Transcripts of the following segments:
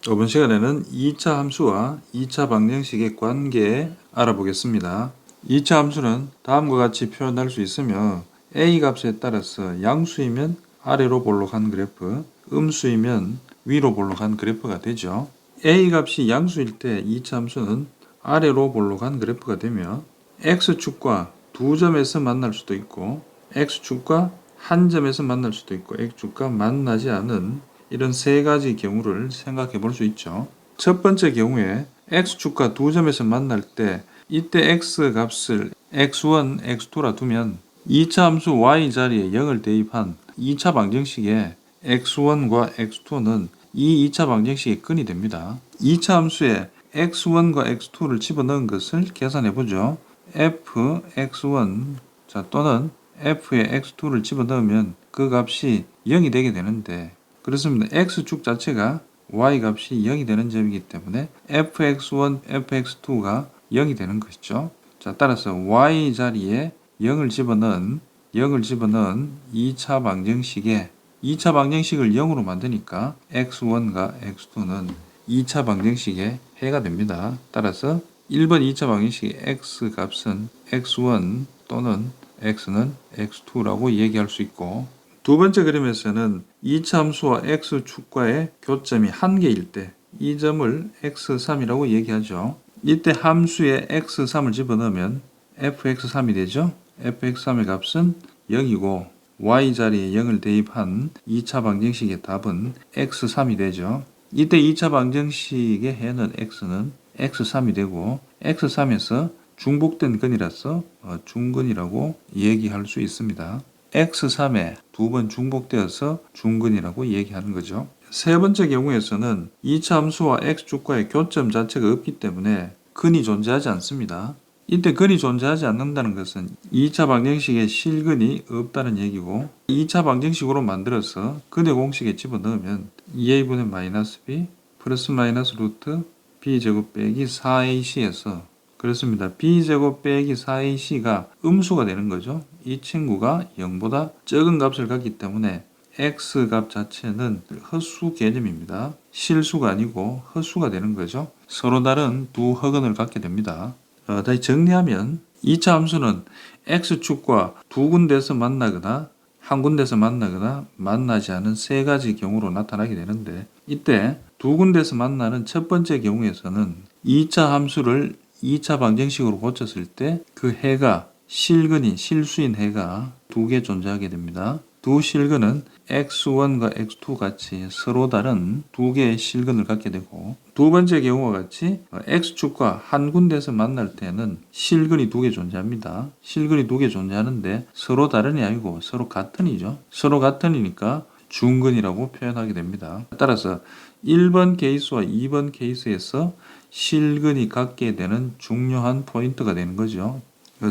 이번 시간에는 2차 함수와 2차 방정식의 관계 알아보겠습니다. 2차 함수는 다음과 같이 표현할 수 있으며 a 값에 따라서 양수이면 아래로 볼록한 그래프, 음수이면 위로 볼록한 그래프가 되죠. a 값이 양수일 때 2차 함수는 아래로 볼록한 그래프가 되며 x축과 두 점에서 만날 수도 있고 x축과 한 점에서 만날 수도 있고 x축과 만나지 않은 이런 세 가지 경우를 생각해 볼 수 있죠. 첫 번째 경우에 x축과 두 점에서 만날 때 이때 x 값을 x1, x2라 두면 2차 함수 y 자리에 0을 대입한 2차 방정식에 x1과 x2는 이 2차 방정식의 근이 됩니다. 2차 함수에 x1과 x2를 집어넣은 것을 계산해 보죠. fx1 또는 f의 x2를 집어넣으면 그 값이 0이 되게 되는데 그렇습니다. x축 자체가 y 값이 0이 되는 점이기 때문에 fx1, fx2가 0이 되는 것이죠. 따라서 y 자리에 0을 집어넣은 2차 방정식에 2차 방정식을 0으로 만드니까 x1과 x2는 2차 방정식의 해가 됩니다. 따라서 1번 2차 방정식의 x 값은 x1 또는 x는 x2라고 얘기할 수 있고 두 번째 그림에서는 2차 함수와 x축과의 교점이 1개일 때 이 점을 x3이라고 얘기하죠. 이때 함수에 x3을 집어넣으면 fx3이 되죠. fx3의 값은 0이고 y 자리에 0을 대입한 2차 방정식의 답은 x3이 되죠. 이때 2차 방정식의 해는 x는 x3이 되고 x3에서 중복된 근이라서 중근이라고 얘기할 수 있습니다. x3에 두 번 중복되어서 중근이라고 얘기하는 거죠. 세 번째 경우에서는 2차 함수와 x축과의 교점 자체가 없기 때문에 근이 존재하지 않습니다. 이때 근이 존재하지 않는다는 것은 2차 방정식에 실근이 없다는 얘기고 2차 방정식으로 만들어서 근의 공식에 집어넣으면 2a분의 마이너스 b 플러스 마이너스 루트 b제곱 빼기 4ac에서 그렇습니다. b제곱 빼기 4ac가 음수가 되는 거죠. 이 친구가 0보다 적은 값을 갖기 때문에 x값 자체는 헛수 개념입니다. 실수가 아니고 헛수가 되는 거죠. 서로 다른 두 허근을 갖게 됩니다. 다시 정리하면 2차 함수는 x축과 두 군데서 만나거나 한 군데서 만나거나 만나지 않은 세 가지 경우로 나타나게 되는데 이때 두 군데서 만나는 첫 번째 경우에서는 2차 함수를 2차 방정식으로 고쳤을 때 그 해가 실근인 실수인 해가 두 개 존재하게 됩니다. 두 실근은 x1과 x2 같이 서로 다른 두 개의 실근을 갖게 되고 두 번째 경우와 같이 x축과 한 군데에서 만날 때는 실근이 두 개 존재합니다. 실근이 두 개 존재하는데 서로 다른이 아니고 서로 같은이죠. 서로 같은이니까 중근이라고 표현하게 됩니다. 따라서 1번 케이스와 2번 케이스에서 실근이 갖게 되는 중요한 포인트가 되는 거죠.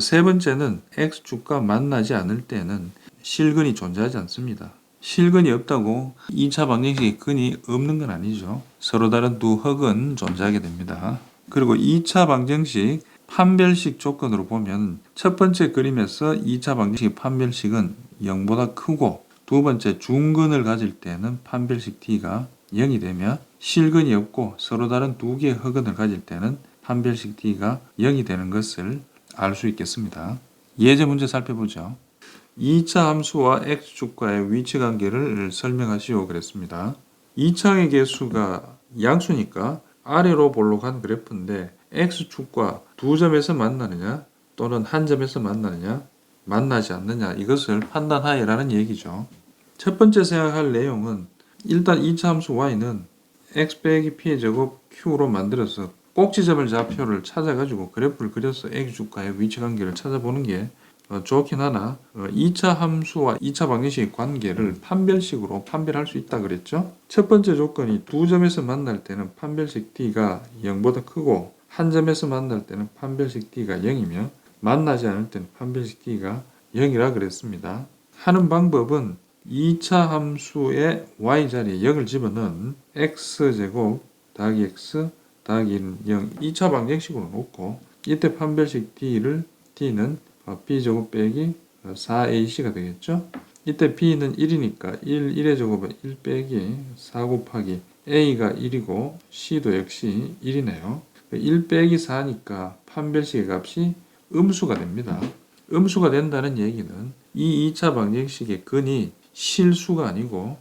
세 번째는 x축과 만나지 않을 때는 실근이 존재하지 않습니다. 실근이 없다고 2차 방정식의 근이 없는 건 아니죠. 서로 다른 두 흙은 존재하게 됩니다. 그리고 2차 방정식 판별식 조건으로 보면 첫 번째 그림에서 2차 방정식 판별식은 0보다 크고 두 번째 중근을 가질 때는 판별식 t가 0이 되며 실근이 없고 서로 다른 두 개의 흑은을 가질 때는 판별식 t가 0이 되는 것을 알 수 있겠습니다. 예제 문제 살펴보죠. 2차 함수와 x축과의 위치관계를 설명하시오 그랬습니다. 2차의 개수가 양수니까 아래로 볼록한 그래프인데 x축과 두 점에서 만나느냐 또는 한 점에서 만나느냐 만나지 않느냐 이것을 판단하여라는 얘기죠. 첫 번째 생각할 내용은 일단 2차 함수 y는 x 빼기 p의 제곱 q로 만들어서 꼭지점을 좌표를 찾아가지고 그래프를 그려서 x축과의 위치관계를 찾아보는 게 좋긴 하나 2차 함수와 2차 방정식의 관계를 판별식으로 판별할 수 있다 그랬죠. 첫 번째 조건이 두 점에서 만날 때는 판별식 t가 0보다 크고 한 점에서 만날 때는 판별식 t가 0이며 만나지 않을 때는 판별식 t가 0이라 그랬습니다. 하는 방법은 2차 함수의 y자리에 0을 집어넣은 x제곱 더하기 x 더하기 0 2차 방정식으로 놓고 이때 판별식 t는 b제곱 빼기 4ac가 되겠죠. 이때 b는 1이니까 1의 제곱은 1 빼기 4 곱하기 A가 1이고 C도 역시 1이네요. 1 빼기 4니까 판별식의 값이 음수가 됩니다. 음수가 된다는 얘기는 이 2차 방정식의 근이 실수가 아니고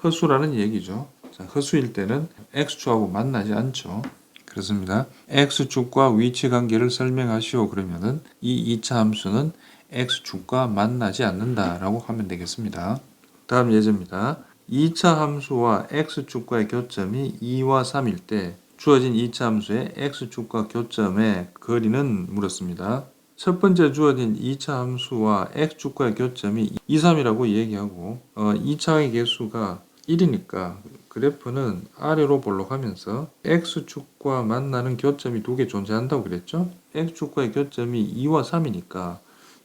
허수라는 얘기죠. 자, 허수일 때는 x축하고 만나지 않죠. 그렇습니다. x축과 위치관계를 설명하시오 그러면은 이 2차 함수는 x축과 만나지 않는다라고 하면 되겠습니다. 다음 예제입니다. 2차 함수와 x축과의 교점이 2와 3일 때 주어진 2차 함수의 x축과 교점의 거리는 물었습니다. 첫 번째 주어진 2차 함수와 x축과의 교점이 2, 3이라고 얘기하고 2차의 개수가 1이니까 그래프는 아래로 볼록하면서 x축과 만나는 교점이 두 개 존재한다고 그랬죠? x축과의 교점이 2와 3이니까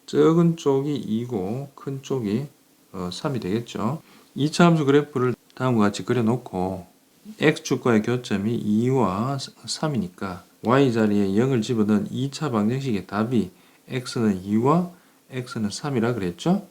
적은 쪽이 2고 큰 쪽이 3이 되겠죠? 2차 함수 그래프를 다음과 같이 그려놓고 x축과의 교점이 2와 3이니까 y자리에 0을 집어넣은 2차 방정식의 답이 x는 2와 x는 3이라 그랬죠?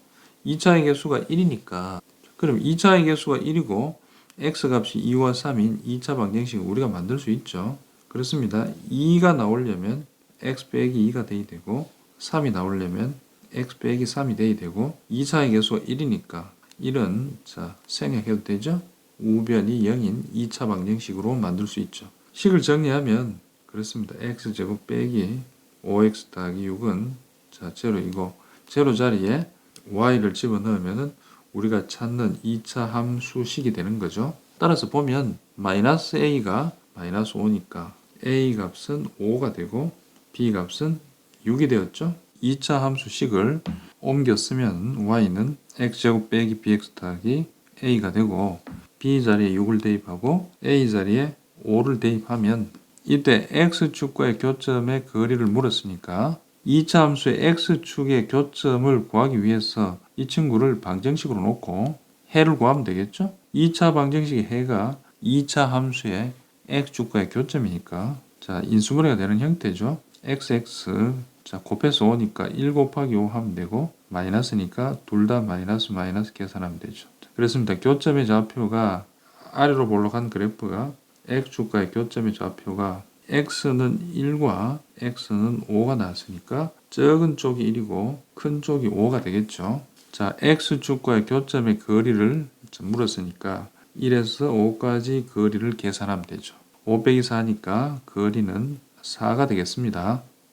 2차의 개수가 1이니까 그럼 2차의 개수가 1이고 x값이 2와 3인 2차 방정식을 우리가 만들 수 있죠. 그렇습니다. 2가 나오려면 x 빼기 2가 돼야 되고 3이 나오려면 x 빼기 3이 돼야 되고 2차의 개수가 1이니까 1은 자 생략해도 되죠. 우변이 0인 2차 방정식으로 만들 수 있죠. 식을 정리하면 그렇습니다. x제곱 빼기 5x 더하기 6은 자 제로이고 제로 자리에 y를 집어넣으면 우리가 찾는 2차 함수식이 되는 거죠. 따라서 보면 마이너스 a가 마이너스 5니까 a 값은 5가 되고 b 값은 6이 되었죠. 2차 함수식을 옮겨 쓰면 y는 x제곱 빼기 bx 더하기 a가 되고 b 자리에 6을 대입하고 a 자리에 5를 대입하면 이때 x축과의 교점의 거리를 물었으니까 2차 함수의 x축의 교점을 구하기 위해서 이 친구를 방정식으로 놓고 해를 구하면 되겠죠? 2차 방정식의 해가 2차 함수의 x축과의 교점이니까 자 인수분해가 되는 형태죠. xx 자 곱해서 5니까 1 곱하기 5 하면 되고 마이너스니까 둘 다 마이너스 마이너스 계산하면 되죠. 그렇습니다. 교점의 좌표가 아래로 볼록한 그래프가 x축과의 교점의 좌표가 x는 1과 x는 5가 나왔으니까 적은 쪽이 1이고 큰 쪽이 5가 되겠죠. 자, x축과의 교점의 거리를 물었으니까 1에서 5까지 거리를 계산하면 되죠. 5 빼기 4니까 거리는 4가 되겠습니다.